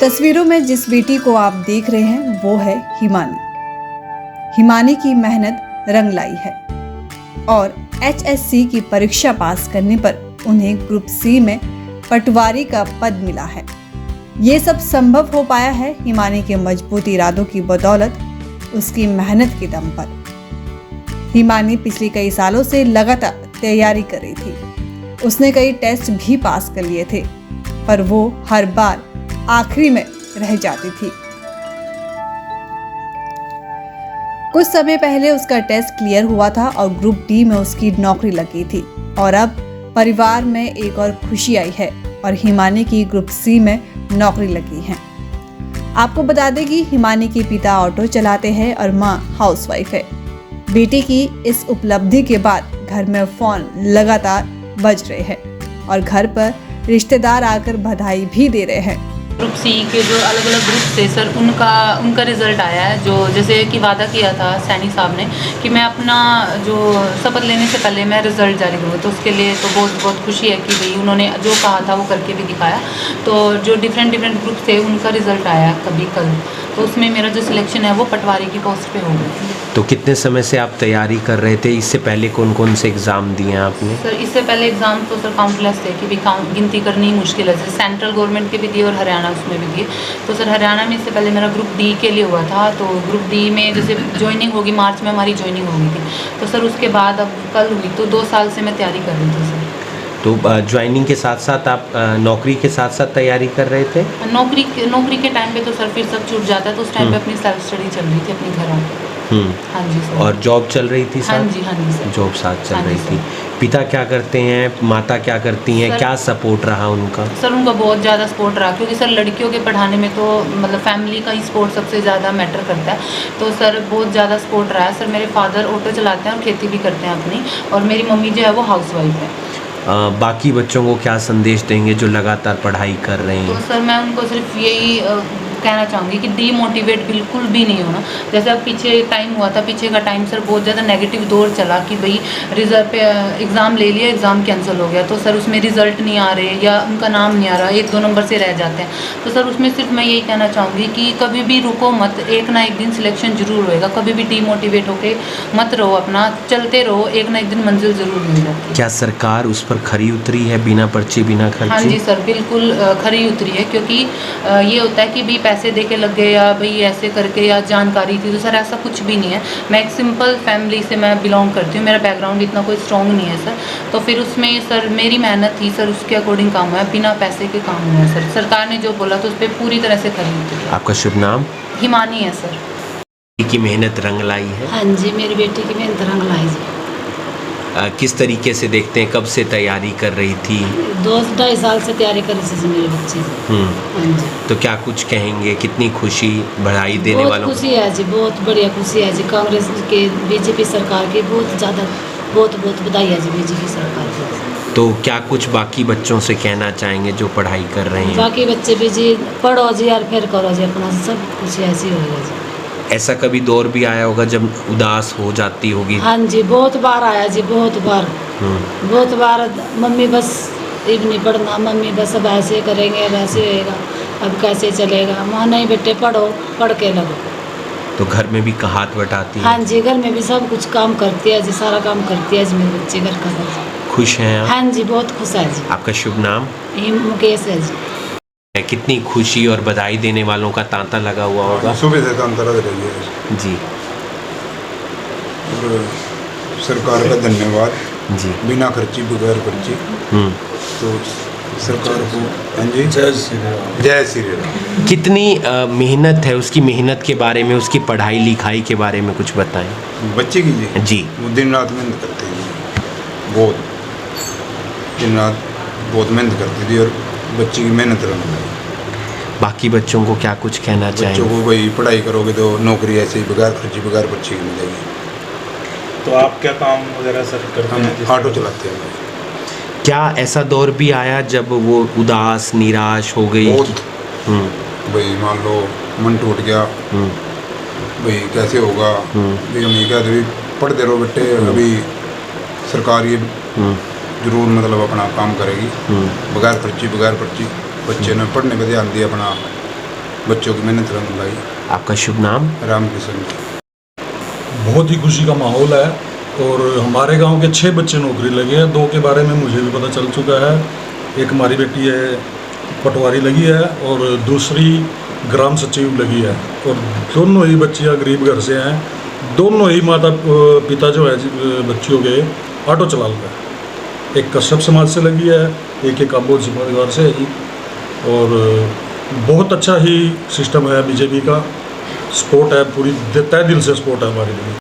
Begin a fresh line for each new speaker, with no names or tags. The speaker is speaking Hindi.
तस्वीरों में जिस बेटी को आप देख रहे हैं वो है हिमानी। हिमानी की मेहनत रंग लाई है और HSC की परीक्षा पास करने पर उन्हें ग्रुप C में पटवारी का पद मिला है। ये सब संभव हो पाया है हिमानी के मजबूत इरादों की बदौलत, उसकी मेहनत के दम पर। हिमानी पिछले कई सालों से लगातार तैयारी कर रही थी। उसने कई टेस्ट भी पास कर लिए थे, पर वो हर बार आखिरी में रह जाती थी। कुछ समय पहले उसका टेस्ट क्लियर हुआ था और ग्रुप D में उसकी नौकरी लगी थी। और अब परिवार में एक और खुशी आई है और हिमानी की ग्रुप C में नौकरी लगी है। आपको बता दें कि हिमानी के पिता ऑटो चलाते हैं और माँ हाउसवाइफ है। बेटी की इस उपलब्धि के बाद घर में फोन लगातार बज रहे हैं और घर पर रिश्तेदार आकर बधाई भी दे रहे हैं।
ग्रुप C के जो अलग अलग ग्रुप थे सर, उनका रिज़ल्ट आया है। जो जैसे कि वादा किया था सैनी साहब ने कि मैं अपना जो शपथ लेने से पहले मैं रिज़ल्ट जारी करूँगा, तो उसके लिए तो बहुत खुशी है कि भाई उन्होंने जो कहा था वो करके भी दिखाया। तो जो डिफरेंट ग्रुप थे उनका रिज़ल्ट आया कल, तो उसमें मेरा जो सिलेक्शन है वो पटवारी की पोस्ट पे हो गई।
तो कितने समय से आप तैयारी कर रहे थे? इससे पहले कौन से एग्ज़ाम दिए हैं आपने?
सर इससे पहले एग्ज़ाम तो सर काउंटलेस थे कि भी गिनती करनी मुश्किल है। जैसे सेंट्रल गवर्नमेंट के भी दिए और हरियाणा उसमें भी दिए। तो सर हरियाणा में इससे पहले मेरा ग्रुप D के लिए हुआ था। तो ग्रुप D में जैसे ज्वाइनिंग होगी, मार्च में हमारी ज्वाइनिंग हो गई थी। तो सर उसके बाद अब कल हुई, तो 2 साल से मैं तैयारी कर रही थी सर।
तो ज्वाइनिंग के साथ साथ आप नौकरी के साथ साथ तैयारी कर रहे थे?
नौकरी के टाइम पे तो सर फिर सब छूट जाता है, तो उस टाइम पे अपनी सेल्फ स्टडी चल रही थी अपने घर आके। हाँ जी सर।
और जॉब चल रही थी साथ?
हाँ जी सर।
जॉब साथ चल रही थी।
सर।
पिता क्या करते हैं, माता क्या करती हैं, क्या सपोर्ट रहा उनका?
सर उनका बहुत ज़्यादा सपोर्ट रहा, क्योंकि सर लड़कियों के पढ़ाने में तो मतलब फैमिली का ही सपोर्ट सबसे ज़्यादा मैटर करता है। तो सर बहुत ज़्यादा सपोर्ट रहा है। सर मेरे फादर ऑटो चलाते हैं और खेती भी करते हैं अपनी, और मेरी मम्मी जो है वो हाउसवाइफ है।
बाकी बच्चों को क्या संदेश देंगे जो लगातार पढ़ाई कर रहे हैं?
तो सर मैं उनको सिर्फ यही कहना चाहूँगी कि डीमोटिवेट बिल्कुल भी नहीं होना। जैसे अब पीछे टाइम हुआ था, पीछे का टाइम सर बहुत ज़्यादा नेगेटिव दौर चला कि भाई रिजल्ट पे एग्ज़ाम ले लिया, एग्ज़ाम कैंसिल हो गया, तो सर उसमें रिज़ल्ट नहीं आ रहे या उनका नाम नहीं आ रहा, 1-2 नंबर से रह जाते हैं। तो सर उसमें सिर्फ मैं यही कहना चाहूँगी कि कभी भी रुको मत, एक ना एक दिन सिलेक्शन ज़रूर होएगा। कभी भी डीमोटिवेट होके मत रहो, अपना चलते रहो, एक ना एक दिन मंजिल ज़रूर मिल जाती है।
क्या सरकार उस पर खरी उतरी है, बिना पर्ची बिना खर्ची?
हाँ जी सर, बिल्कुल खरी उतरी है। क्योंकि ये होता है कि भाई पैसे दे के लग गए या भाई ऐसे करके या जानकारी थी, तो सर ऐसा कुछ भी नहीं है। मैं एक सिंपल फैमिली से मैं बिलोंग करती हूँ, मेरा बैकग्राउंड इतना कोई स्ट्रॉन्ग नहीं है सर। तो फिर उसमें सर मेरी मेहनत थी सर, उसके अकॉर्डिंग काम हुआ है, बिना पैसे के काम हुआ है सर। सरकार ने जो बोला तो उस पर पूरी तरह से खरी उतरी है।
आपका शुभ नाम?
हिमानी है सर।
की मेहनत रंग लाई है?
हाँ जी, मेरी बेटी की मेहनत रंग लाई जी।
किस तरीके से देखते हैं, कब से तैयारी कर रही थी?
2-2.5 साल से तैयारी कर रही थी मेरे बच्चे से। हाँ जी।
तो क्या कुछ कहेंगे, कितनी खुशी, बधाई देने वालों?
बहुत खुशी है जी, बहुत बढ़िया खुशी है जी। कांग्रेस के बीजेपी सरकार की बहुत बधाई है जी, बीजेपी सरकार की।
तो क्या कुछ बाकी बच्चों से कहना चाहेंगे जो पढ़ाई कर रहे हैं?
बाकी बच्चे भी जी पढ़ो जी और फिर करो जी, अपना सब कुछ ऐसी होगा जी।
ऐसा कभी दौर भी आया होगा जब उदास हो जाती होगी?
हाँ जी, बहुत बार आया जी, बहुत बार। मम्मी बस अब नहीं पढ़ना, मम्मी बस अब ऐसे करेंगे, अब ऐसे होएगा, अब कैसे चलेगा। माँ नहीं बेटे पढ़ो, पढ़ के लगो।
तो घर में भी हाथ बटाती है?
हाँ जी, घर में भी सब कुछ काम करती है जी, सारा काम करती है जी मेरे बच्चे घर का।
खुश हैं आप?
हाँ जी, बहुत खुश है जी।
आपका शुभ नाम?
मुकेश है जी।
कितनी खुशी और बधाई देने वालों का तांता लगा हुआ होगा?
सुबह से तांता लग रही है
जी।
और सरकार का धन्यवाद
जी।
बिना खर्ची बगैर पर्ची। तो सरकार को हाँ जी, जय श्री राम।
कितनी मेहनत है, उसकी मेहनत के बारे में, उसकी पढ़ाई लिखाई के बारे में कुछ बताएं।
बच्चे की
जी।
वो दिन रात मेहनत करते हैं, बहुत दिन रात बहुत मेहनत करती थी और बच्चे की मेहनत रंग लाई।
बाकी बच्चों को क्या कुछ कहना चाहेंगे?
बच्चों को भाई पढ़ाई करोगे तो नौकरी ऐसे ही बगैर खर्ची बगैर पर्ची की मिलेगी।
तो आप क्या काम वगैरह सर करते हैं?
ऑटो चलाते हैं।
क्या ऐसा दौर भी आया जब वो उदास निराश हो गई?
बहुत। भाई मान लो मन टूट गया, भाई कैसे होगा, भाई हम ये कहते भी पढ़ते रहो बेटे, अभी सरकार ये जरूर मतलब अपना काम करेगी बगैर खर्ची बगैर पर्ची। बच्चे ने पढ़ने पर ध्यान दिया अपना, बच्चों की मेहनत रंग लाई।
आपका शुभ नाम?
रामकिशन।
बहुत ही खुशी का माहौल है और हमारे गांव के 6 बच्चे नौकरी लगे हैं। 2 के बारे में मुझे भी पता चल चुका है। एक हमारी बेटी है पटवारी लगी है और दूसरी ग्राम सचिव लगी है और दोनों ही बच्चियां गरीब घर से हैं। दोनों ही माता पिता जो है बच्चियों के ऑटो चला लेता है। एक कश्यप समाज से लगी है, एक काबोज परिवार से है जी। और बहुत अच्छा ही सिस्टम है बीजेपी का। सपोर्ट है, पूरी तय दिल से सपोर्ट है हमारे लिए।